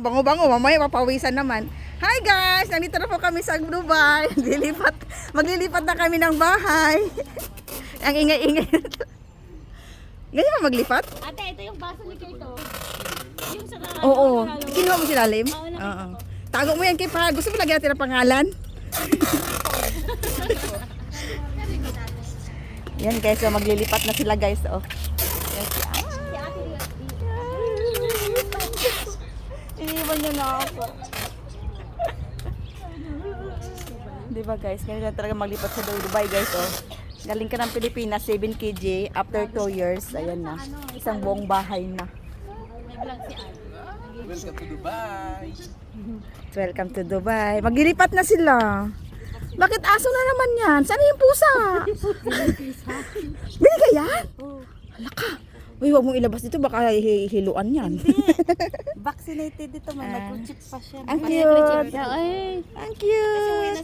bango-bango. Mamaya papawisan naman. Hi guys! Nandito na po kami sa Dubai. Maglilipat na kami ng bahay. Ang ingay-ingay. Ganyan ba maglipat? Ate, ito yung baso ni Kato. Yung sa Oo. Kinuha mo si Lalim? Oo, nakita Oo. Tago mo yan kay Pa. Gusto mo lagyan natin ng pangalan? Yan guys, so maglilipat na sila guys. Oh. Yes. Iniwan niya na ako. Diba guys, ganyan talaga maglipat sa Dubai guys. Oh. Galing ka ng Pilipinas, 7 kg, after 2 years, ayan na. Isang buong bahay na. Welcome to Dubai. Welcome to Dubai. Maglilipat na sila. Bakit aso na naman yan? Saan yung pusa? Binigay yan? Hala ka. Uy, huwag mong ilabas dito, baka hiluan yan. Vaccinated dito, may microchip pa siya. Ang cute. Ay, Ang cute.